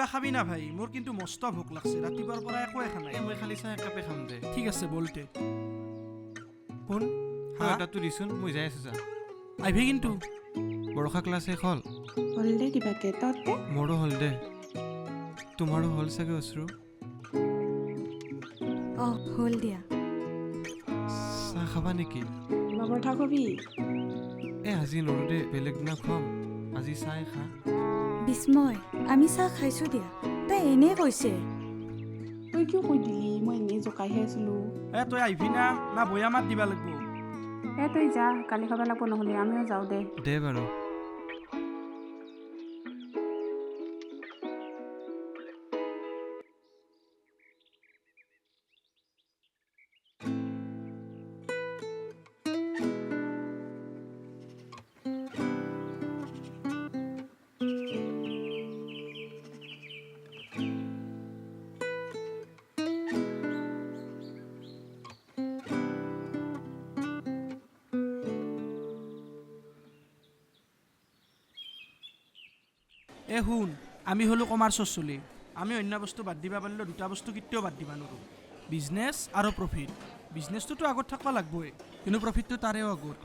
কিবা খাবি না ভাই মোৰ কিন্তু মস্ত ভোক লাগছে ৰাতিপুৱাৰ পৰা একোৱে খা নাই মই খালি চাহ একাপে খাম দে ঠিক আছে বলতে শুন তাতো দিছোন মই যাই আছো যা আহিবি কিন্তু বৰষা ক্লাছ শেষ হ'ল হ'ল দে কিবাকে তহঁতে মোৰো হ'ল দে তোমাৰো হ'ল চাগে অশ্ৰু হ'ল দিয়া চাহ খাবা নেকি কিবা কথা কবি আজি নৰো দে বেলেগ দিনা খুৱাম আজি চাহ খা বিস্ময় আমি চাহ খাইছোঁ দিয়া তাই এনেই কৈছে তই কিয় কৈ দিলি মই এনেই জোকাইহে আছিলোঁ তই আহিবি না বৈয়ামাত দিবা লাগিব তই যা কালি খাব লাগিব নহ'লে আমিও যাওঁ দে দে বাৰু শুন আমি হলো কমাৰ্চৰ চলি আমি অন্য বস্তু বাদ দিবা পাৰিলেও দুটা বস্তু কেতিয়াও বাদ দিবা নোৱাৰোঁ বিজনেছ আৰু প্ৰফিট বিজনেছটোতো আগত থাকিব লাগিবই কিন্তু প্ৰফিটটো তাৰেও আগত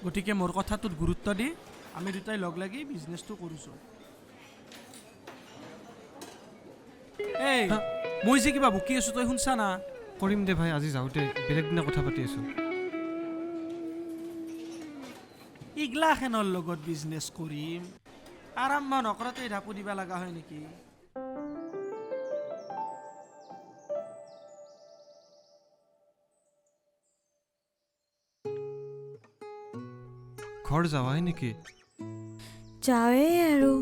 গতিকে মোৰ কথাটোত গুৰুত্ব দি আমি দুটাই লগ লাগি বিজনেছটো কৰিছোঁ মই যে কিবা বকি আছোঁ তই শুনছা না কৰিম দে ভাই আজি যাওঁতে বেলেগ দিনা কথা পাতি আছোঁ ইগলাখেনৰ লগত বিজনেছ কৰিম আৰম্ভ নকৰাতে ঢাপু দিবা লগা হয় নেকি ঘৰ যাৱাই নেকি যাওঁৱেই আৰু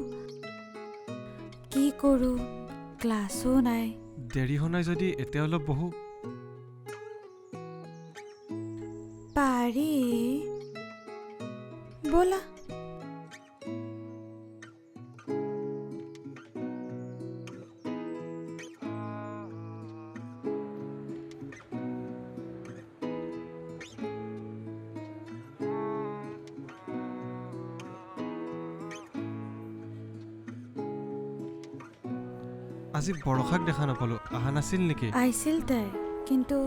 কি কৰোঁ ক্লাছো নাই দেৰি হোৱা নাই যদি এতিয়া অলপ বহো পাৰি ব'লা আজি বৰষাক দেখা নাপালোঁ অহা নাছিল নেকি আহিছিল তাই কিন্তু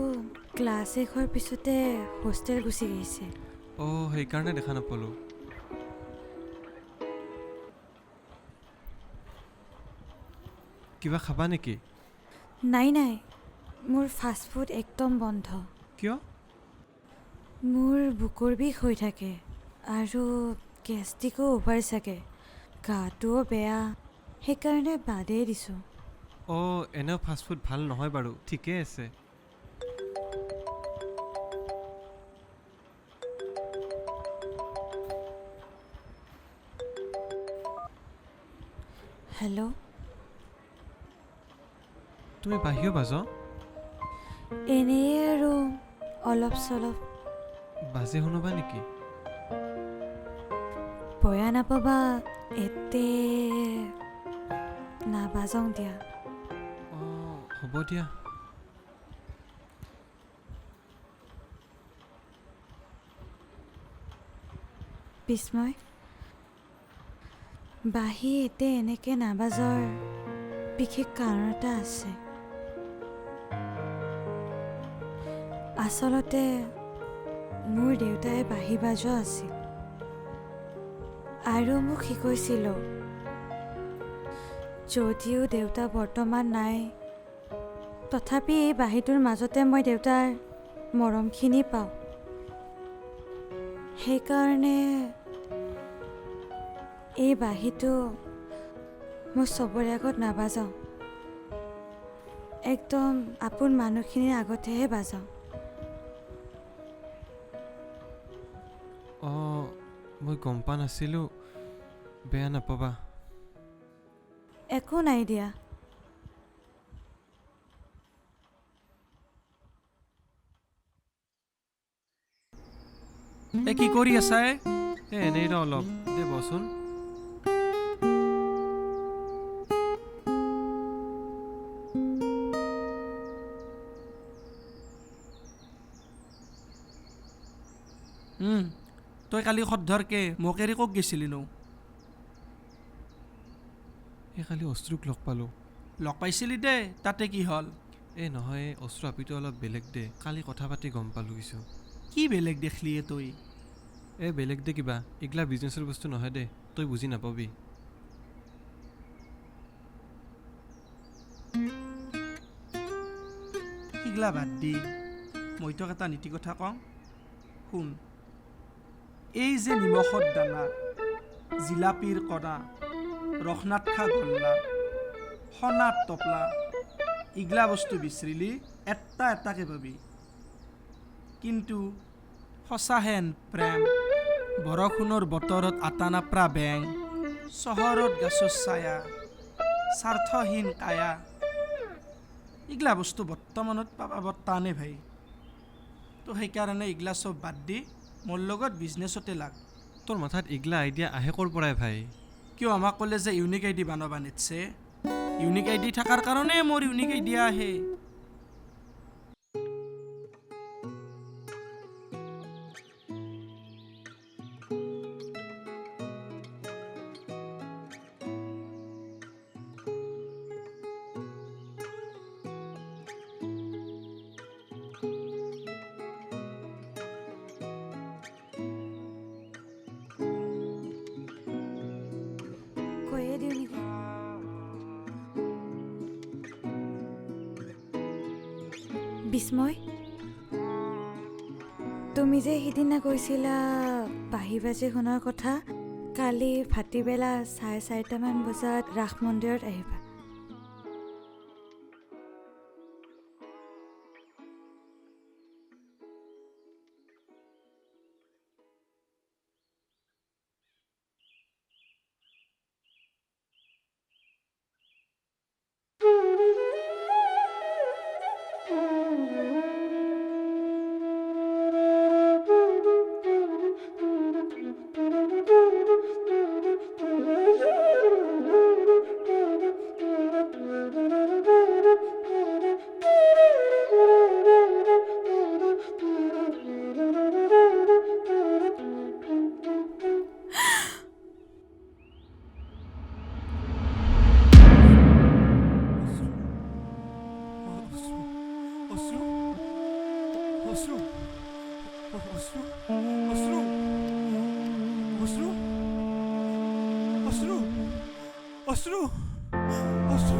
ক্লাছ শেষ হোৱাৰ পিছতে হোষ্টেল গুচি গৈছে সেইকাৰণে দেখা নাপালোঁ কিবা খাবা নেকি নাই মোৰ ফাষ্টফুড একদম বন্ধ কিয় মোৰ বুকুৰ বিষ হৈ থাকে আৰু গেষ্টিকো অভাৰ চাগে গাটোও বেয়া সেইকাৰণে বাদেই দিছোঁ এনেও ফাষ্টফুড ভাল নহয় বাৰু ঠিকেই আছে হেল্ল' তুমি বাহিৰ বাজ এনেই আৰু অলপ চলপ বাজে শুনবা নেকি বয়া নাপাবা এতে নাবাজং দিয়া হ'ব দিয়া বিস্ময় বাহি এতে এনেকে নাবাজৰ বিশেষ কাৰণ এটা আছে আচলতে মোৰ দেউতাই বাঁহী বাজোৱা আছিল আৰু মোক শিকাইছিল যদিও দেউতা বৰ্তমান নাই তথাপি এই বাঁহীটোৰ মাজতে মই দেউতাৰ মৰমখিনি পাওঁ সেইকাৰণে এই বাঁহীটো মই চবৰে আগত নাবাজাওঁ একদম আপোন মানুহখিনিৰ আগতেহে বাজাওঁ মই গম পোৱা নাছিলোঁ বেয়া নাপাবা একো নাই দিয়া কি কৰি আছা এনেই অলপ দে বচোন তই কালি সদ্ধৰকে মোক এৰি ক'ত গৈছিলি নো কালি অশ্ৰুক লগ পালোঁ। লগ পাইছিলি দে, তাতে কি হ'ল? নহয় অশ্ৰু আপিটো অলপ বেলেগ দে, কালি কথা পাতি গম পালোঁ কিছু। কি বেলেগ দেখলি তই? বেলেগ দে কিবা, এইগিলা বিজনেছৰ বস্তু নহয় দে, তই বুজি নাপাবি। সিগলা বাদ দি মই তোক এটা নীতি কথা কওঁ, শুন। এই যে নিমখত দানা, জিলাপিৰ কণা, ৰসনাত খা গল্লা, সনাত টপলা, ইগলা বস্তু বিচাৰিলি এটা এটাকে পাবি। কিন্তু সঁচাহেন প্ৰেম, বৰষুণৰ বতৰত আটা নাপৰা বেং, চহৰত গাছৰ ছায়া, স্বাৰ্থহীন কায়া, ইগলা বস্তু বৰ্তমানত পাবা বৰ টানে ভাই। তো সেইকাৰণে ইগলা চব বাদ দি মোৰ লগত বিজনেছতে লাগ। তোৰ মাথাত এইগিলা আইডিয়া আহে ক'ৰ পৰাই ভাই? কিয় আমাক ক'লে যে ইউনিক আইডি বনাবা নিচ্ছে? ইউনিক আইডি থকাৰ কাৰণে মোৰ ইউনিক আইডিয়া আহে। কৈয়ে দিওঁ নেকি? বিস্ময়, তুমি যে সিদিনা কৈছিলা বাঁহী বাজি শুনাৰ কথা, কালি ভাটিবেলা 4:30মান বজাত ৰাস মন্দিৰত আহিবা। অশ্ৰু